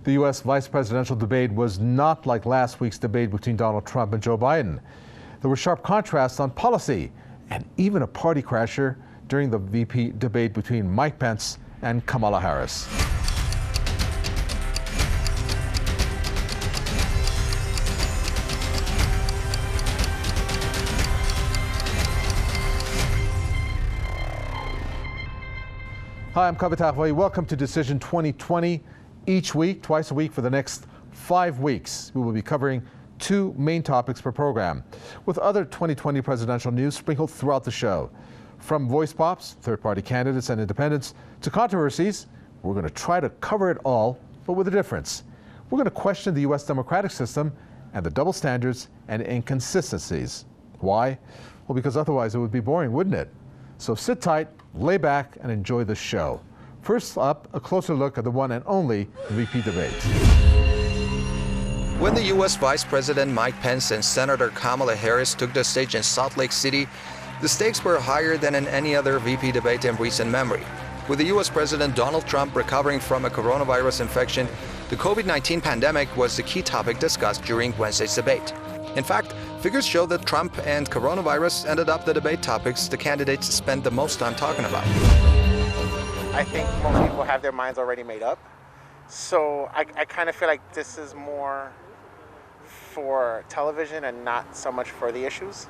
The U.S. vice presidential debate was not like last week's debate between Donald Trump and Joe Biden. There were sharp contrasts on policy and even a party crasher during the VP debate between Mike Pence and Kamala Harris. Hi, I'm Kavita Hawai. Welcome to Decision 2020. Each week, twice a week for the next 5 weeks, we will be covering two main topics per program, with other 2020 presidential news sprinkled throughout the show. From voice pops, third-party candidates and independents, to controversies, we're going to try to cover it all, but with a difference. We're going to question the U.S. democratic system and the double standards and inconsistencies. Why? Well, because otherwise it would be boring, wouldn't it? So sit tight, lay back, and enjoy the show. First up, a closer look at the one and only VP debate. When the U.S. Vice President Mike Pence and Senator Kamala Harris took the stage in Salt Lake City, the stakes were higher than in any other VP debate in recent memory. With the U.S. President Donald Trump recovering from a coronavirus infection, the COVID-19 pandemic was the key topic discussed during Wednesday's debate. In fact, figures show that Trump and coronavirus ended up the debate topics the candidates spent the most time talking about. I think most people have their minds already made up. So I kind of feel like this is more for television and not so much for the issues.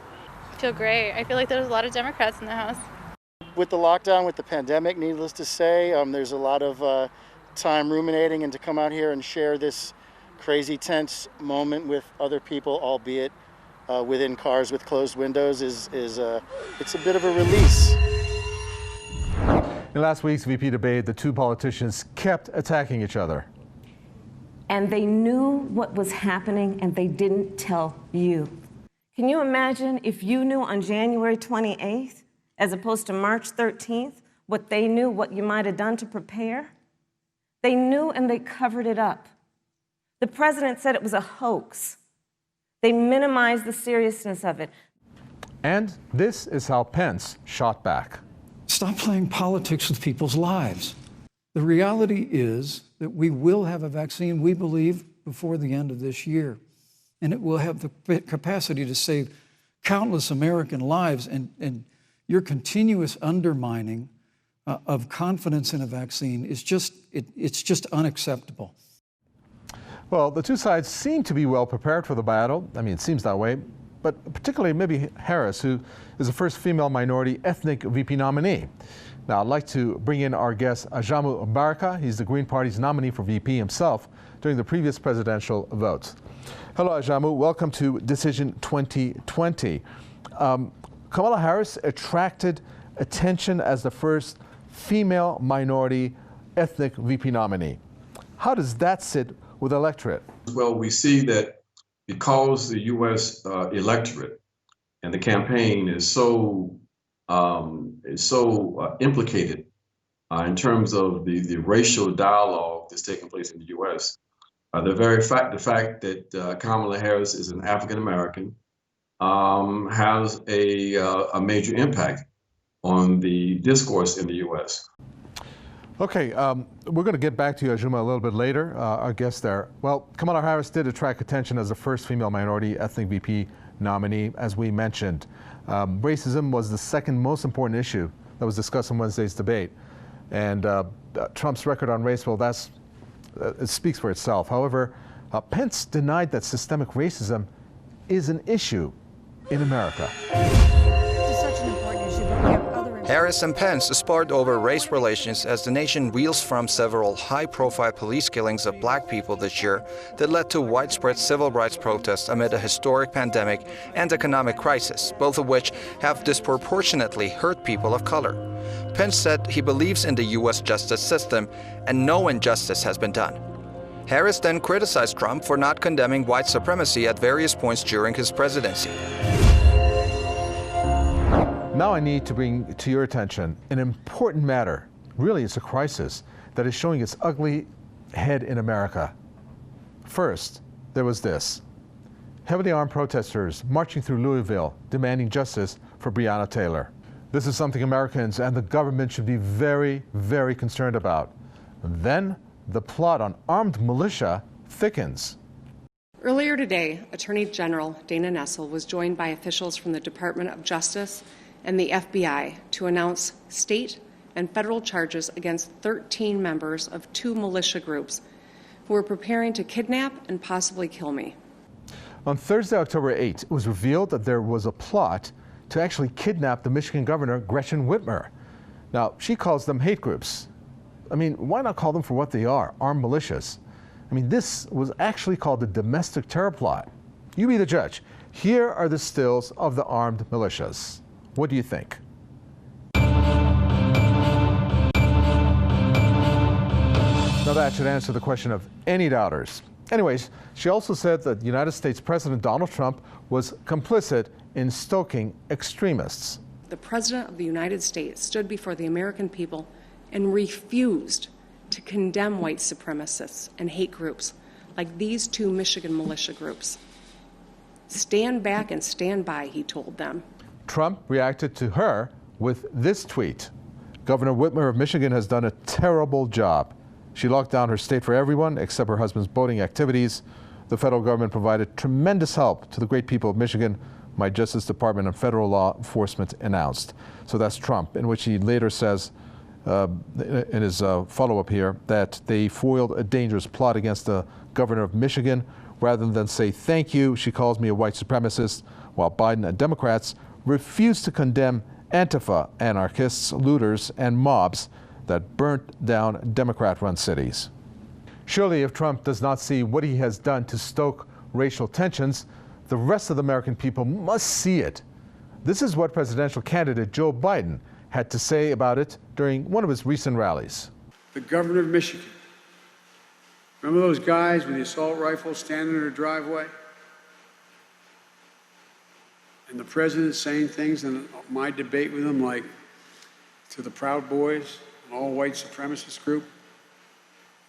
I feel great. I feel like there's a lot of Democrats in the House. With the lockdown, with the pandemic, needless to say, there's a lot of time ruminating, and to come out here and share this crazy tense moment with other people, albeit within cars with closed windows, it's a bit of a release. In last week's VP debate, the two politicians kept attacking each other. And they knew what was happening, and they didn't tell you. Can you imagine if you knew on January 28th, as opposed to March 13th, what they knew, what you might have done to prepare? They knew, and they covered it up. The president said it was a hoax. They minimized the seriousness of it. And this is how Pence shot back. Stop playing politics with people's lives. The reality is that we will have a vaccine, we believe, before the end of this year. And it will have the capacity to save countless American lives. And your continuous undermining of confidence in a vaccine is it's just unacceptable. Well, the two sides seem to be well prepared for the battle. I mean, it seems that way. But particularly maybe Harris, who is the first female minority ethnic VP nominee. Now, I'd like to bring in our guest, Ajamu Baraka. He's the Green Party's nominee for VP himself during the previous presidential votes. Hello, Ajamu. Welcome to Decision 2020. Kamala Harris attracted attention as the first female minority ethnic VP nominee. How does that sit with the electorate? Well, we see that because the U.S. electorate and the campaign is so implicated in terms of the racial dialogue that's taking place in the U.S., the fact that Kamala Harris is an African American has a major impact on the discourse in the U.S. Okay, we're going to get back to you, Ajuma, a little bit later, our guest there. Well, Kamala Harris did attract attention as the first female minority ethnic VP nominee, as we mentioned. Racism was the second most important issue that was discussed in Wednesday's debate. And Trump's record on race, well, it speaks for itself. However, Pence denied that systemic racism is an issue in America. Harris and Pence sparred over race relations as the nation reels from several high-profile police killings of black people this year that led to widespread civil rights protests amid a historic pandemic and economic crisis, both of which have disproportionately hurt people of color. Pence said he believes in the U.S. justice system and no injustice has been done. Harris then criticized Trump for not condemning white supremacy at various points during his presidency. Now I need to bring to your attention an important matter. Really, it's a crisis that is showing its ugly head in America. First, there was this. Heavily armed protesters marching through Louisville demanding justice for Breonna Taylor. This is something Americans and the government should be very, very concerned about. And then the plot on armed militia thickens. Earlier today, Attorney General Dana Nessel was joined by officials from the Department of Justice and the FBI to announce state and federal charges against 13 members of 2 militia groups who were preparing to kidnap and possibly kill me. On Thursday, October 8, it was revealed that there was a plot to actually kidnap the Michigan governor, Gretchen Whitmer. Now, she calls them hate groups. I mean, why not call them for what they are, armed militias? I mean, this was actually called the domestic terror plot. You be the judge. Here are the stills of the armed militias. What do you think? Now that should answer the question of any doubters. Anyways, she also said that United States President Donald Trump was complicit in stoking extremists. The President of the United States stood before the American people and refused to condemn white supremacists and hate groups like these 2 Michigan militia groups. Stand back and stand by, he told them. Trump reacted to her with this tweet. Governor Whitmer of Michigan has done a terrible job. She locked down her state for everyone except her husband's boating activities. The federal government provided tremendous help to the great people of Michigan, my Justice Department and federal law enforcement announced. So that's Trump, in which he later says, in his follow-up here, that they foiled a dangerous plot against the governor of Michigan. Rather than say thank you, she calls me a white supremacist, while Biden and Democrats refuse to condemn Antifa, anarchists, looters, and mobs that burnt down Democrat-run cities. Surely, if Trump does not see what he has done to stoke racial tensions, the rest of the American people must see it. This is what presidential candidate Joe Biden had to say about it during one of his recent rallies. The governor of Michigan. Remember those guys with the assault rifles standing in their driveway? And the president saying things in my debate with him like, to the Proud Boys, an all-white supremacist group,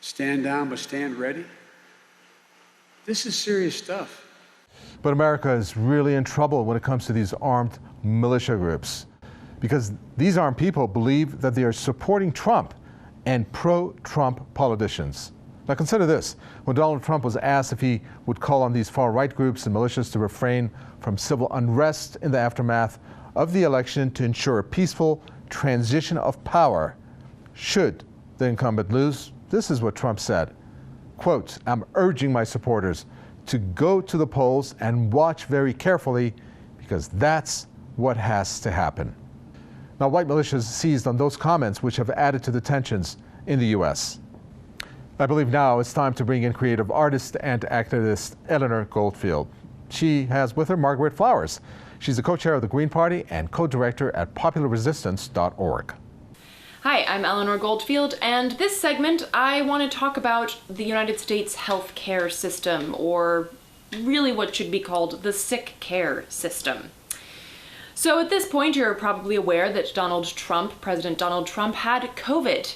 stand down but stand ready. This is serious stuff. But America is really in trouble when it comes to these armed militia groups, because these armed people believe that they are supporting Trump and pro-Trump politicians. Now consider this. When Donald Trump was asked if he would call on these far-right groups and militias to refrain from civil unrest in the aftermath of the election to ensure a peaceful transition of power, should the incumbent lose, this is what Trump said. Quote, "I'm urging my supporters to go to the polls and watch very carefully, because that's what has to happen." Now, white militias seized on those comments, which have added to the tensions in the U.S. I believe now it's time to bring in creative artist and activist Eleanor Goldfield. She has with her Margaret Flowers. She's the co-chair of the Green Party and co-director at popularresistance.org. Hi, I'm Eleanor Goldfield, and this segment I want to talk about the United States health care system, or really what should be called the sick care system. So at this point, you're probably aware that President Donald Trump had COVID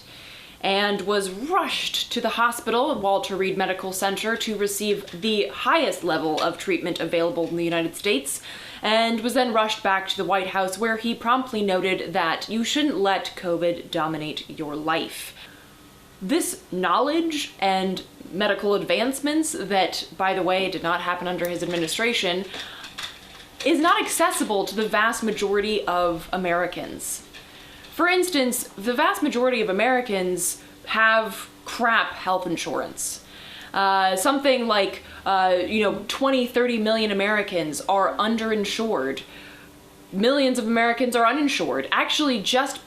and was rushed to the hospital at Walter Reed Medical Center to receive the highest level of treatment available in the United States, and was then rushed back to the White House, where he promptly noted that you shouldn't let COVID dominate your life. This knowledge and medical advancements that, by the way, did not happen under his administration, is not accessible to the vast majority of Americans. For instance, the vast majority of Americans have crap health insurance. Something like 20, 30 million Americans are underinsured. Millions of Americans are uninsured. Actually, just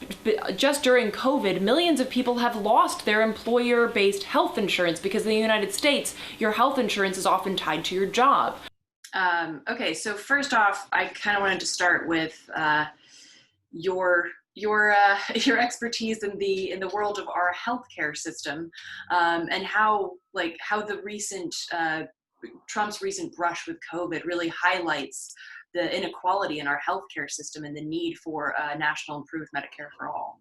during COVID, millions of people have lost their employer-based health insurance, because in the United States, your health insurance is often tied to your job. Okay, so first off, I kind of wanted to start with your expertise in the world of our healthcare system, and how the recent Trump's recent brush with COVID really highlights the inequality in our healthcare system and the need for national improved Medicare for all.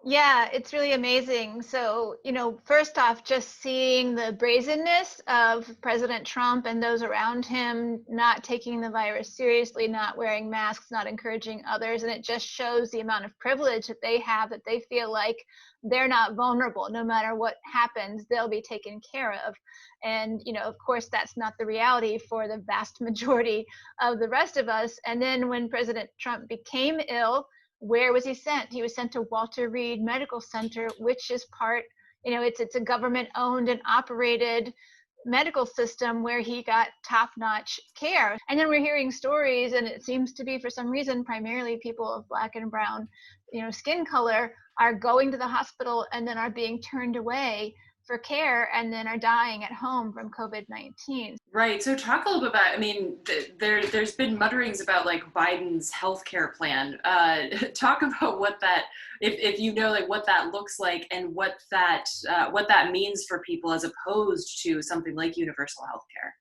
Yeah, it's really amazing. So, first off, just seeing the brazenness of President Trump and those around him not taking the virus seriously, not wearing masks, not encouraging others. And it just shows the amount of privilege that they have, that they feel like they're not vulnerable. No matter what happens, they'll be taken care of. And, of course, that's not the reality for the vast majority of the rest of us. And then when President Trump became ill, where was he sent? He was sent to Walter Reed Medical Center, which is part, it's a government owned and operated medical system where he got top-notch care. And then we're hearing stories, and it seems to be, for some reason, primarily people of Black and brown, skin color are going to the hospital and then are being turned away for care and then are dying at home from COVID-19. Right. So talk a little bit about, there's been mutterings about like Biden's healthcare plan. Talk about what that, if like what that looks like and what that means for people as opposed to something like universal healthcare.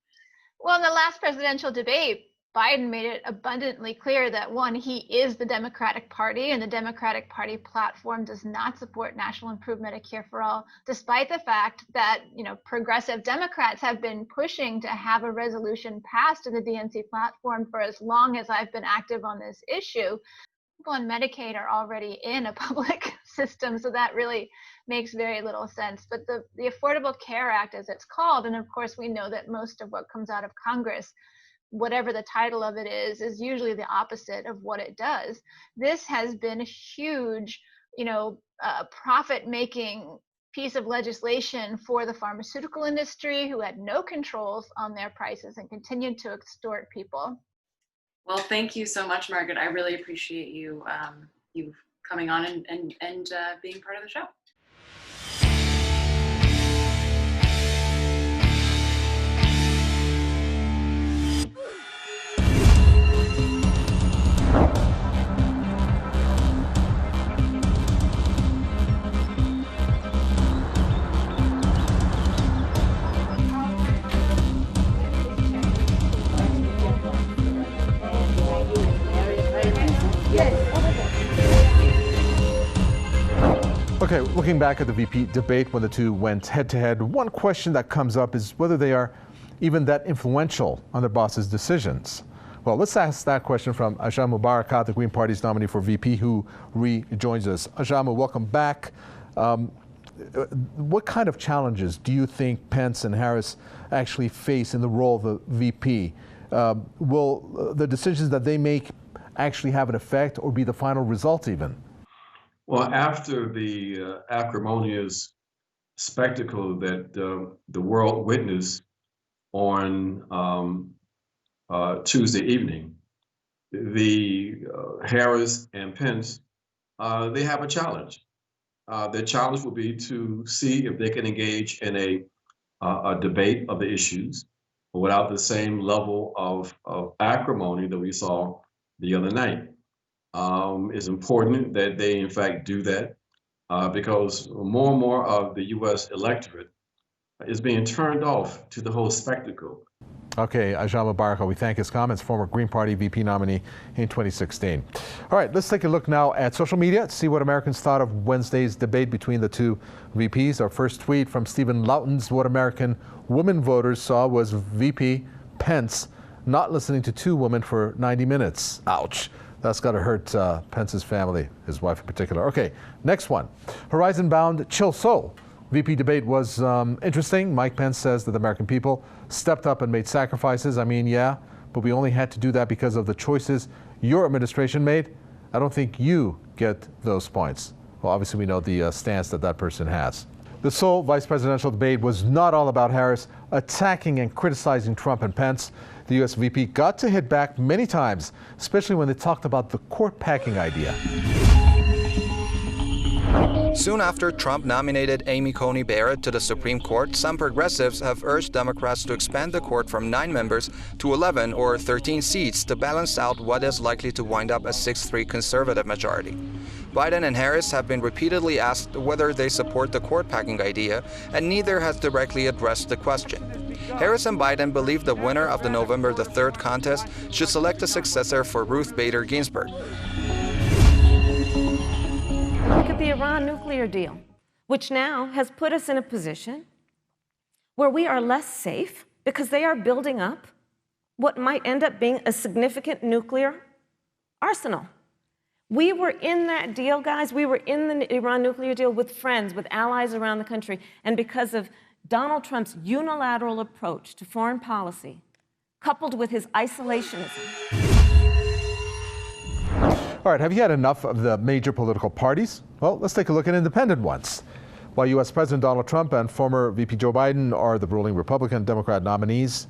Well, in the last presidential debate, Biden made it abundantly clear that, one, he is the Democratic Party, and the Democratic Party platform does not support national improved Medicare for all, despite the fact that, progressive Democrats have been pushing to have a resolution passed in the DNC platform for as long as I've been active on this issue. People on Medicaid are already in a public system, so that really makes very little sense. But the Affordable Care Act, as it's called, and of course we know that most of what comes out of Congress, whatever the title of it is usually the opposite of what it does. This has been a huge, profit-making piece of legislation for the pharmaceutical industry, who had no controls on their prices and continued to extort people. Well, thank you so much, Margaret. I really appreciate you coming on and being part of the show. Okay, looking back at the VP debate when the two went head-to-head, one question that comes up is whether they are even that influential on their boss's decisions. Well, let's ask that question from Ajamu Barakat, the Green Party's nominee for VP, who rejoins us. Ajamu, welcome back. What kind of challenges do you think Pence and Harris actually face in the role of the VP? Will the decisions that they make actually have an effect or be the final result even? Well, after the acrimonious spectacle that the world witnessed on Tuesday evening, the Harris and Pence, they have a challenge. Their challenge will be to see if they can engage in a debate of the issues without the same level of acrimony that we saw the other night. It's important that they, in fact, do that because more and more of the U.S. electorate is being turned off to the whole spectacle. Okay, Ajamu Barakat, we thank his comments, former Green Party VP nominee in 2016. All right, let's take a look now at social media to see what Americans thought of Wednesday's debate between the two VPs. Our first tweet from Stephen Loughton's What American Women Voters Saw was VP Pence not listening to two women for 90 minutes. Ouch. That's got to hurt Pence's family, his wife in particular. Okay, next one. Horizon-bound Chill Soul. VP debate was interesting. Mike Pence says that the American people stepped up and made sacrifices. I mean, yeah, but we only had to do that because of the choices your administration made. I don't think you get those points. Well, obviously we know the stance that that person has. The Seoul vice presidential debate was not all about Harris attacking and criticizing Trump and Pence. The U.S. VP got to hit back many times, especially when they talked about the court packing idea. Soon after Trump nominated Amy Coney Barrett to the Supreme Court, some progressives have urged Democrats to expand the court from 9 members to 11 or 13 seats to balance out what is likely to wind up a 6-3 conservative majority. Biden and Harris have been repeatedly asked whether they support the court packing idea, and neither has directly addressed the question. Harris and Biden believe the winner of the November 3rd contest should select a successor for Ruth Bader Ginsburg. Look at the Iran nuclear deal, which now has put us in a position where we are less safe because they are building up what might end up being a significant nuclear arsenal. We were in that deal, guys. We were in the Iran nuclear deal with friends, with allies around the country. And because of Donald Trump's unilateral approach to foreign policy, coupled with his isolationism. All right, have you had enough of the major political parties? Well, let's take a look at independent ones. While U.S. President Donald Trump and former VP Joe Biden are the ruling Republican-Democrat nominees,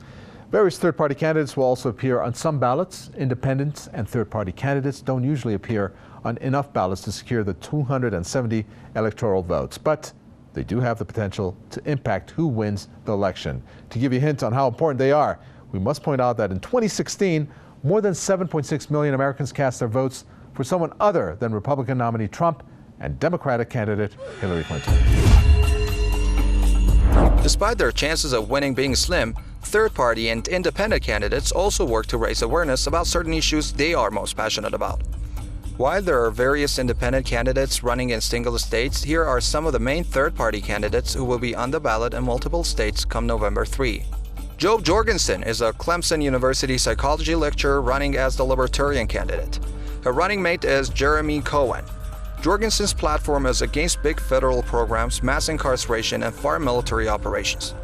various third-party candidates will also appear on some ballots. Independents and third-party candidates don't usually appear on enough ballots to secure the 270 electoral votes, but they do have the potential to impact who wins the election. To give you a hint on how important they are, we must point out that in 2016, more than 7.6 million Americans cast their votes for someone other than Republican nominee Trump and Democratic candidate Hillary Clinton. Despite their chances of winning being slim, third-party and independent candidates also work to raise awareness about certain issues they are most passionate about. While there are various independent candidates running in single states, here are some of the main third-party candidates who will be on the ballot in multiple states come November 3. Joe Jorgensen is a Clemson University psychology lecturer running as the Libertarian candidate. Her running mate is Jeremy Cohen. Jorgensen's platform is against big federal programs, mass incarceration, and foreign military operations.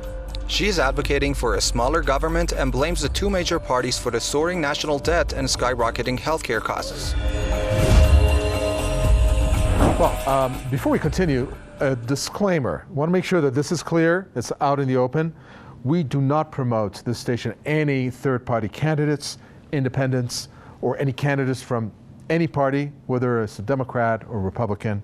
She's advocating for a smaller government and blames the two major parties for the soaring national debt and skyrocketing healthcare costs. Well, before we continue, a disclaimer. I want to make sure that this is clear, it's out in the open. We do not promote this station any third-party candidates, independents, or any candidates from any party, whether it's a Democrat or Republican.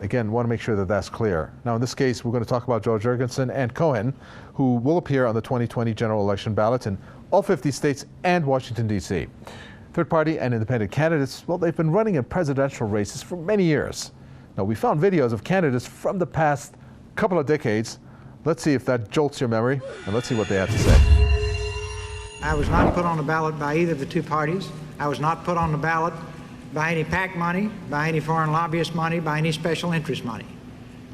Again, want to make sure that that's clear. Now, in this case, we're going to talk about Joe Jorgensen and Cohen, who will appear on the 2020 general election ballot in all 50 states and Washington, D.C. Third-party and independent candidates, well, they've been running in presidential races for many years. Now, we found videos of candidates from the past couple of decades. Let's see if that jolts your memory, and let's see what they have to say. I was not put on the ballot by either of the two parties. I was not put on the ballot by any PAC money, by any foreign lobbyist money, by any special interest money.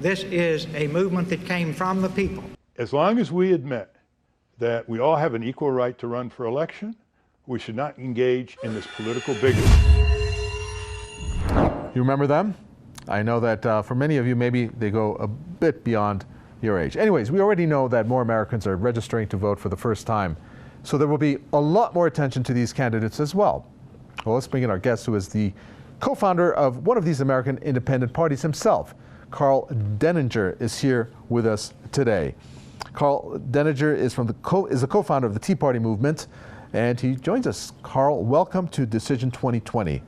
This is a movement that came from the people. As long as we admit that we all have an equal right to run for election, we should not engage in this political bigotry. You remember them? I know that for many of you, maybe they go a bit beyond your age. Anyways, we already know that more Americans are registering to vote for the first time, so there will be a lot more attention to these candidates as well. Well, let's bring in our guest, who is the co-founder of one of these American independent parties himself. Karl Denninger is here with us today. Karl Denninger is a co-founder of the Tea Party movement, and he joins us. Karl, welcome to Decision 2020.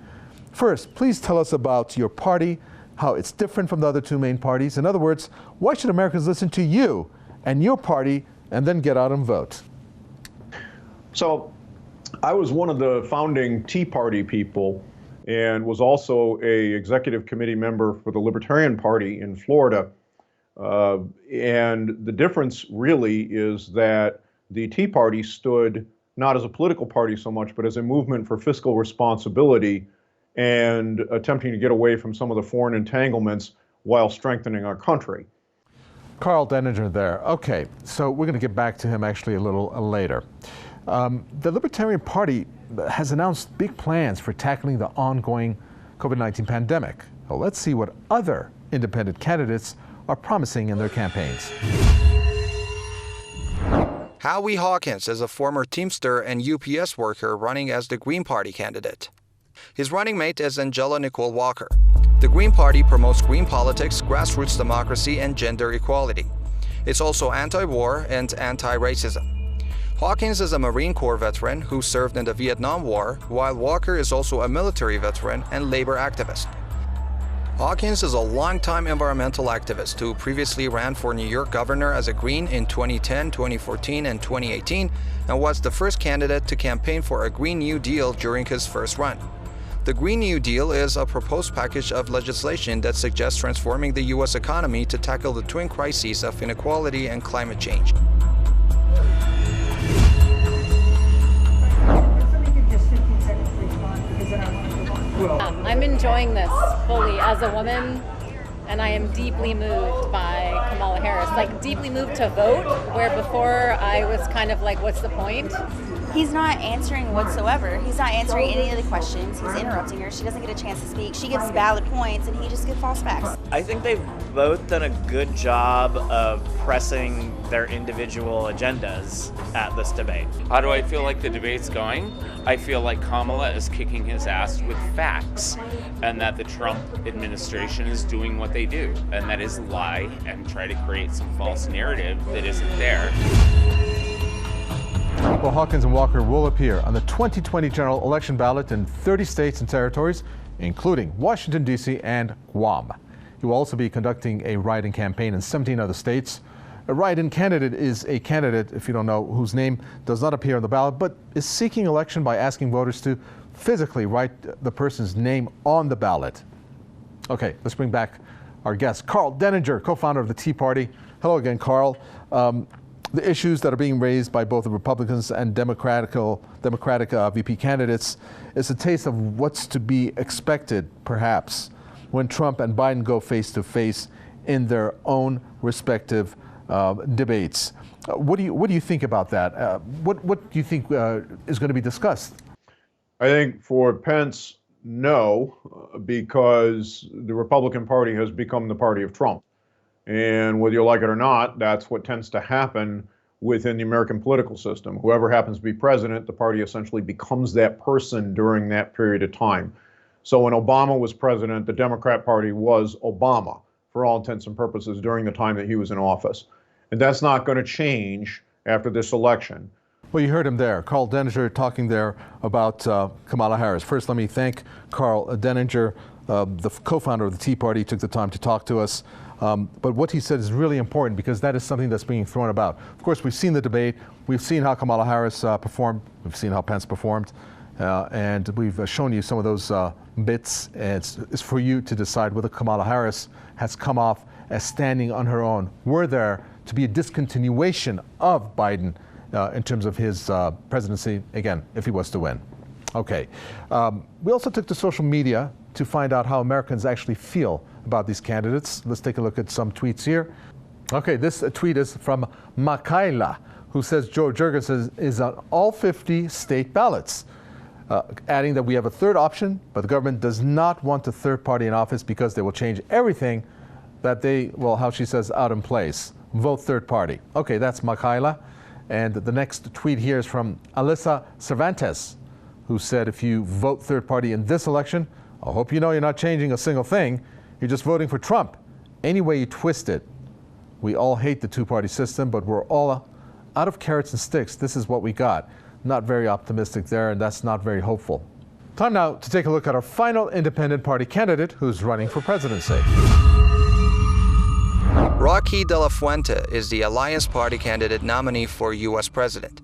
First, please tell us about your party, how it's different from the other two main parties. In other words, why should Americans listen to you and your party and then get out and vote? So I was one of the founding Tea Party people and was also a executive committee member for the Libertarian Party in Florida. And the difference really is that the Tea Party stood not as a political party so much, but as a movement for fiscal responsibility and attempting to get away from some of the foreign entanglements while strengthening our country. Karl Denninger there. Okay, so we're going to get back to him actually a little later. The Libertarian Party has announced big plans for tackling the ongoing COVID-19 pandemic. Well, let's see what other independent candidates are promising in their campaigns. Howie Hawkins is a former Teamster and UPS worker running as the Green Party candidate. His running mate is Angela Nicole Walker. The Green Party promotes green politics, grassroots democracy, and gender equality. It's also anti-war and anti-racism. Hawkins is a Marine Corps veteran who served in the Vietnam War, while Walker is also a military veteran and labor activist. Hawkins is a longtime environmental activist who previously ran for New York governor as a Green in 2010, 2014, and 2018, and was the first candidate to campaign for a Green New Deal during his first run. The Green New Deal is a proposed package of legislation that suggests transforming the U.S. economy to tackle the twin crises of inequality and climate change. I'm in enjoying this fully as a woman, and I am deeply moved by Kamala Harris. Like, deeply moved to vote, where before I was kind of like, what's the point? He's not answering whatsoever. He's not answering any of the questions. He's interrupting her. She doesn't get a chance to speak. She gives valid points, and he just gives false facts. I think they've both done a good job of pressing their individual agendas at this debate. How do I feel like the debate's going? I feel like Kamala is kicking his ass with facts, and that the Trump administration is doing what they do, and that is lie and try to create some false narrative that isn't there. Well, Hawkins and Walker will appear on the 2020 general election ballot in 30 states and territories, including Washington, D.C. and Guam. He will also be conducting a write-in campaign in 17 other states. A write-in candidate is a candidate, if you don't know, whose name does not appear on the ballot, but is seeking election by asking voters to physically write the person's name on the ballot. Okay, let's bring back our guest, Carl Denninger, co-founder of the Tea Party. Hello again, Carl. The issues that are being raised by both the Republicans and Democratic VP candidates is a taste of what's to be expected, perhaps, when Trump and Biden go face-to-face in their own respective debates. What do you think about that? What do you think is going to be discussed? I think for Pence, no, because the Republican Party has become the party of Trump. And whether you like it or not, that's what tends to happen within the American political system. Whoever happens to be president, the party essentially becomes that person during that period of time. So when Obama was president, the Democrat Party was Obama for all intents and purposes during the time that he was in office. And that's not going to change after this election. Well, you heard him there. Carl Denninger talking there about Kamala Harris. First, let me thank Carl Denninger, the co-founder of the Tea Party, took the time to talk to us. But what he said is really important because that is something that's being thrown about. Of course, we've seen the debate. We've seen how Kamala Harris performed. We've seen how Pence performed. And we've shown you some of those bits. It's for you to decide whether Kamala Harris has come off as standing on her own. Were there to be a discontinuation of Biden in terms of his presidency, again, if he was to win? Okay. We also took to social media to find out how Americans actually feel about these candidates. Let's take a look at some tweets here. Okay, this tweet is from Makaila, who says Joe Jurgens is on all 50 state ballots, adding that we have a third option, but the government does not want a third party in office because they will change everything that they, well, how she says, out in place. Vote third party. Okay, that's Makaila. And the next tweet here is from Alyssa Cervantes, who said, if you vote third party in this election, I hope you know you're not changing a single thing. You're just voting for Trump. Any way you twist it. We all hate the two-party system, but we're all out of carrots and sticks. This is what we got. Not very optimistic there, and that's not very hopeful. Time now to take a look at our final independent party candidate who's running for presidency. Rocky De La Fuente is the Alliance Party candidate nominee for U.S. President.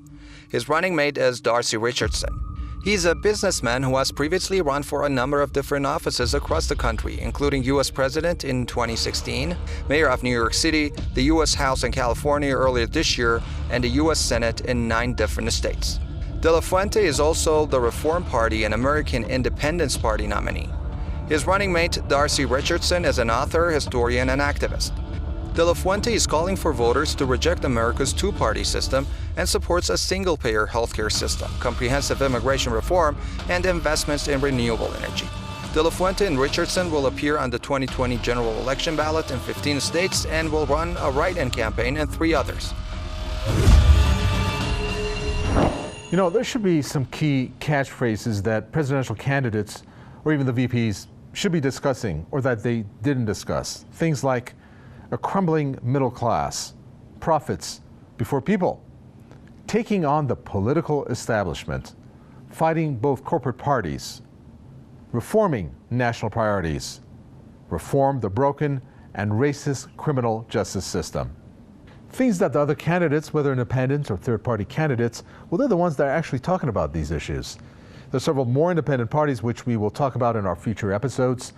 His running mate is Darcy Richardson. He's a businessman who has previously run for a number of different offices across the country, including U.S. President in 2016, Mayor of New York City, the U.S. House in California earlier this year, and the U.S. Senate in 9 different states. De La Fuente is also the Reform Party and American Independence Party nominee. His running mate, Darcy Richardson, is an author, historian, and activist. De La Fuente is calling for voters to reject America's two-party system and supports a single-payer healthcare system, comprehensive immigration reform, and investments in renewable energy. De La Fuente and Richardson will appear on the 2020 general election ballot in 15 states and will run a write-in campaign in 3 others. You know, there should be some key catchphrases that presidential candidates or even the VPs should be discussing or that they didn't discuss. Things like a crumbling middle class, profits before people, taking on the political establishment, fighting both corporate parties, reforming national priorities, reform the broken and racist criminal justice system. Things that the other candidates, whether independent or third-party candidates, well, they're the ones that are actually talking about these issues. There's several more independent parties which we will talk about in our future episodes.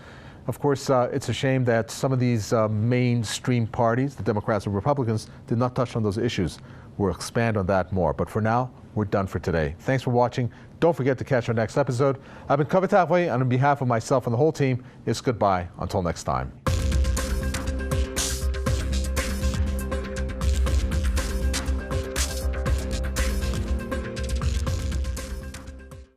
Of course, it's a shame that some of these mainstream parties, the Democrats and Republicans, did not touch on those issues. We'll expand on that more. But for now, we're done for today. Thanks for watching. Don't forget to catch our next episode. I've been Kavitha, and on behalf of myself and the whole team, it's goodbye until next time.